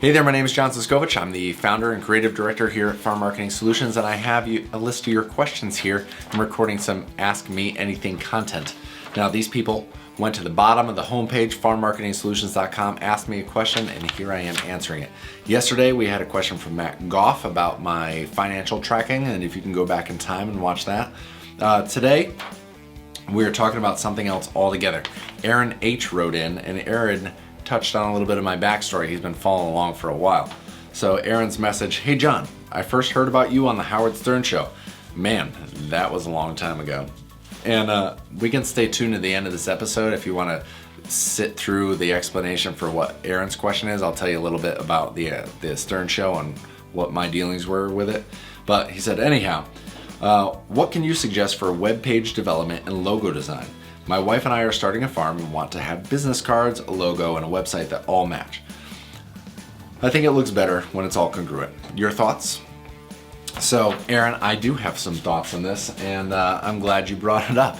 Hey there, my name is John Siskovich. I'm the founder and creative director here at Farm Marketing Solutions, and I have a list of your questions here. I'm recording some Ask Me Anything content. Now, these people went to the bottom of the homepage, farmmarketingsolutions.com, asked me a question, and here I am answering it. Yesterday, we had a question from Matt Goff about my financial tracking, and if you can go back in time and watch that. Today, we're talking about something else altogether. Aaron H. wrote in, and Aaron touched on a little bit of my backstory. He's been following along for a while. So Aaron's message, hey John, I first heard about you on the Howard Stern show. Man, that was a long time ago. And we can stay tuned to the end of this episode if you want to sit through the explanation for what Aaron's question is. I'll tell you a little bit about the Stern show and what my dealings were with it. But he said, anyhow, what can you suggest for web page development and logo design? My wife and I are starting a farm and want to have business cards, a logo, and a website that all match. I think it looks better when it's all congruent. Your thoughts? So, Aaron, I do have some thoughts on this, and I'm glad you brought it up.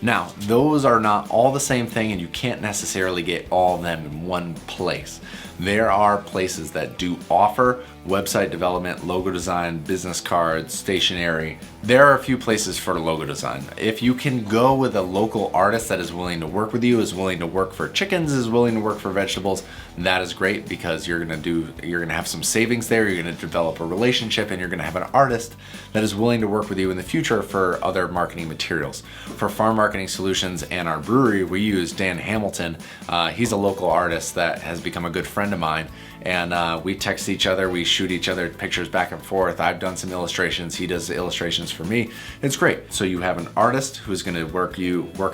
Now, those are not all the same thing, and you can't necessarily get all of them in one place. There are places that do offer website development, logo design, business cards, stationery. There are a few places for logo design. If you can go with a local artist that is willing to work with you, is willing to work for chickens, is willing to work for vegetables, that is great because you're gonna have some savings there, you're gonna develop a relationship, and you're gonna have an artist that is willing to work with you in the future for other marketing materials. For Farm Marketing Solutions and our brewery, we use Dan Hamilton. He's a local artist that has become a good friend of mine, and we text each other, we shoot each other pictures back and forth. I've done some illustrations, he does the illustrations for me. It's great. So you have an artist who's going to work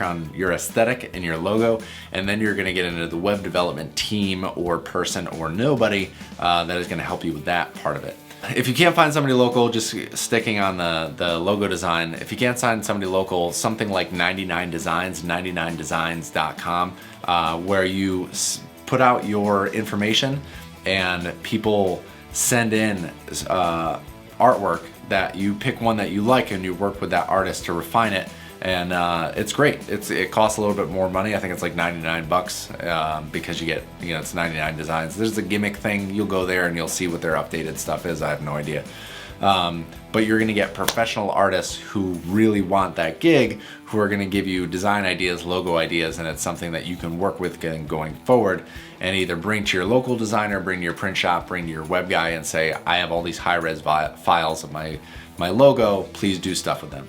on your aesthetic and your logo, and then you're going to get into the web development team or person or nobody that is going to help you with that part of it. If you can't find somebody local, just sticking on the logo design, if you can't find somebody local, something like 99 Designs, 99designs.com, where you put out your information and people send in artwork that you pick one that you like and you work with that artist to refine it, and it's great. It costs a little bit more money. I think it's like $99 because you get, it's 99 Designs. There's a gimmick thing. You'll go there and you'll see what their updated stuff is. I have no idea. But you're going to get professional artists who really want that gig, who are going to give you design ideas, logo ideas, and it's something that you can work with going forward and either bring to your local designer, bring to your print shop, bring to your web guy and say, I have all these high-res files of my logo, please do stuff with them.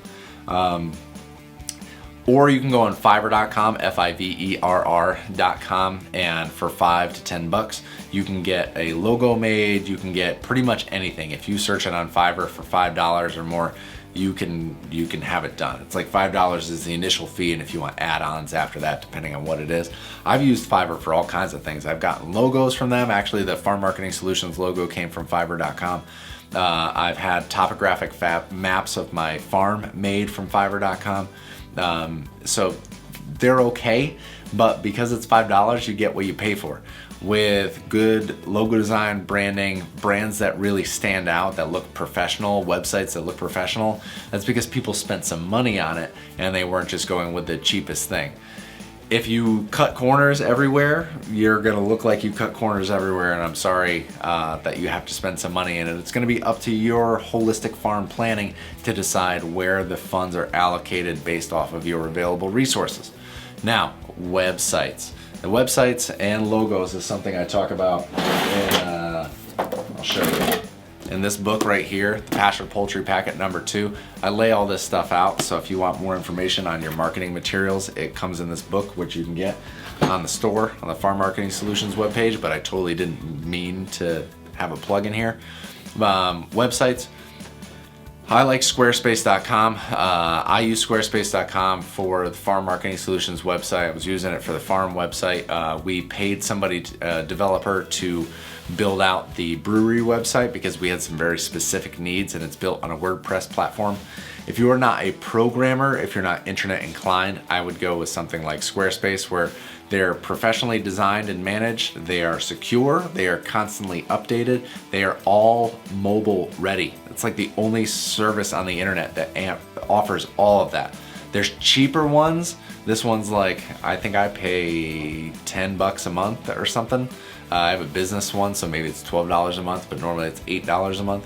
Or you can go on Fiverr.com, Fiverr.com, and for $5 to $10, you can get a logo made. You can get pretty much anything. If you search it on Fiverr for $5 or more, you can have it done. It's like $5 is the initial fee, and if you want add-ons after that, depending on what it is. I've used Fiverr for all kinds of things. I've gotten logos from them. Actually, the Farm Marketing Solutions logo came from Fiverr.com. I've had topographic maps of my farm made from Fiverr.com. So they're okay, but because it's $5, you get what you pay for. With good logo design, branding, brands that really stand out, that look professional, websites that look professional, that's because people spent some money on it and they weren't just going with the cheapest thing. If you cut corners everywhere, you're gonna look like you cut corners everywhere, and I'm sorry that you have to spend some money in it. It's gonna be up to your holistic farm planning to decide where the funds are allocated based off of your available resources. Now, websites. The websites and logos is something I talk about in, I'll show you. In this book right here, the Pasture Poultry Packet number 2, I lay all this stuff out. So if you want more information on your marketing materials, it comes in this book, which you can get on the store, on the Farm Marketing Solutions webpage, but I totally didn't mean to have a plug in here. Websites. I like Squarespace.com. I use Squarespace.com for the Farm Marketing Solutions website. I was using it for the farm website. We paid somebody, a developer, to build out the brewery website because we had some very specific needs, and it's built on a WordPress platform. If you are not a programmer, if you're not internet inclined, I would go with something like Squarespace, where they're professionally designed and managed, they are secure, they are constantly updated, they are all mobile ready. It's like the only service on the internet that offers all of that. There's cheaper ones. This one's like, I think I pay $10 a month or something. I have a business one, so maybe it's $12 a month, but normally it's $8 a month.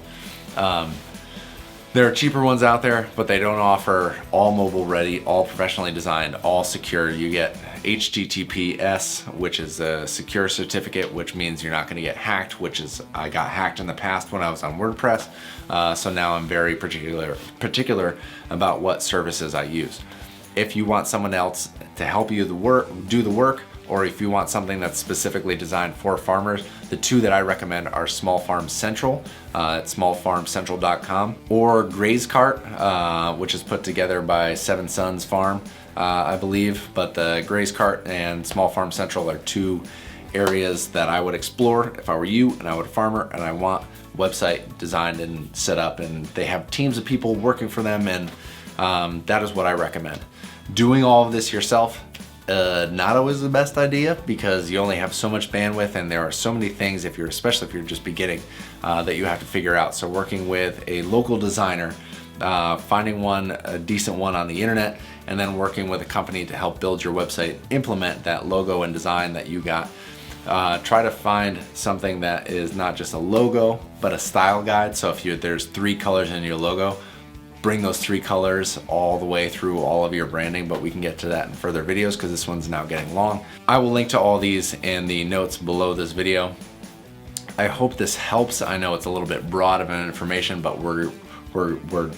There are cheaper ones out there, but they don't offer all mobile ready, all professionally designed, all secure. You get HTTPS, which is a secure certificate, which means you're not going to get hacked, I got hacked in the past when I was on WordPress. So now I'm very particular about what services I use. If you want someone else to help you do the work, or if you want something that's specifically designed for farmers, the two that I recommend are Small Farm Central at smallfarmcentral.com, or Graze Cart, which is put together by Seven Sons Farm, I believe. But the Graze Cart and Small Farm Central are two areas that I would explore if I were you and I were a farmer and I want a website designed and set up, and they have teams of people working for them, and that is what I recommend. Doing all of this yourself, not always the best idea, because you only have so much bandwidth and there are so many things, especially if you're just beginning, that you have to figure out. So working with a local designer, finding a decent one on the internet, and then working with a company to help build your website, implement that logo and design that you got. Try to find something that is not just a logo, but a style guide. So if there's 3 colors in your logo, bring those 3 colors all the way through all of your branding, but we can get to that in further videos because this one's now getting long. I will link to all these in the notes below this video. I hope this helps. I know it's a little bit broad of an information, but we're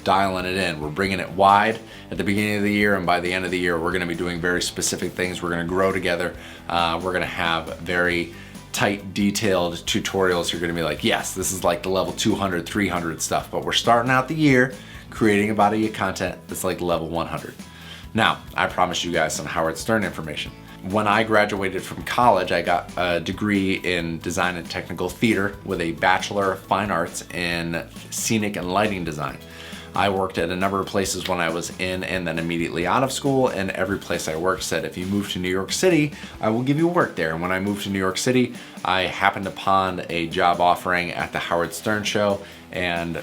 dialing it in. We're bringing it wide at the beginning of the year, and by the end of the year, we're gonna be doing very specific things. We're gonna grow together. We're gonna have very tight, detailed tutorials. You're gonna be like, yes, this is like the level 200, 300 stuff, but we're starting out the year creating a body of content that's like level 100. Now, I promised you guys some Howard Stern information. When I graduated from college, I got a degree in design and technical theater with a Bachelor of Fine Arts in scenic and lighting design. I worked at a number of places when I was in and then immediately out of school, and every place I worked said, if you move to New York City, I will give you work there. And when I moved to New York City, I happened upon a job offering at the Howard Stern Show, and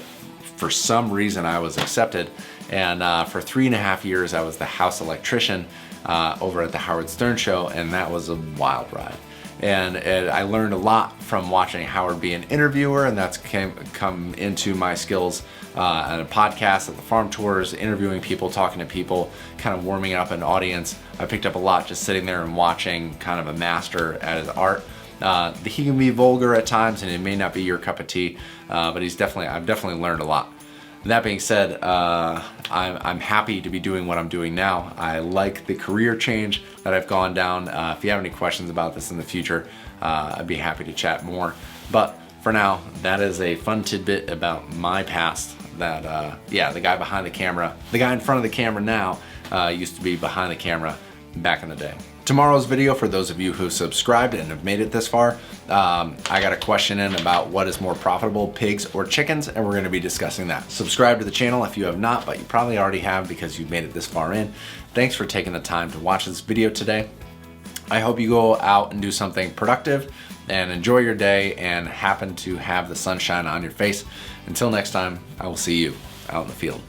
for some reason I was accepted. And for 3.5 years, I was the house electrician over at the Howard Stern Show, and that was a wild ride. And I learned a lot from watching Howard be an interviewer, and that's come into my skills on a podcast, at the farm tours, interviewing people, talking to people, kind of warming up an audience. I picked up a lot just sitting there and watching kind of a master at his art. He can be vulgar at times, and it may not be your cup of tea, but I've definitely learned a lot. That being said, I'm happy to be doing what I'm doing now. I like the career change that I've gone down. If you have any questions about this in the future, I'd be happy to chat more. But for now, that is a fun tidbit about my past. That the guy behind the camera, the guy in front of the camera now, used to be behind the camera back in the day. Tomorrow's video, for those of you who subscribed and have made it this far, I got a question in about what is more profitable, pigs or chickens, and we're gonna be discussing that. Subscribe to the channel if you have not, but you probably already have because you've made it this far in. Thanks for taking the time to watch this video today. I hope you go out and do something productive and enjoy your day and happen to have the sunshine on your face. Until next time, I will see you out in the field.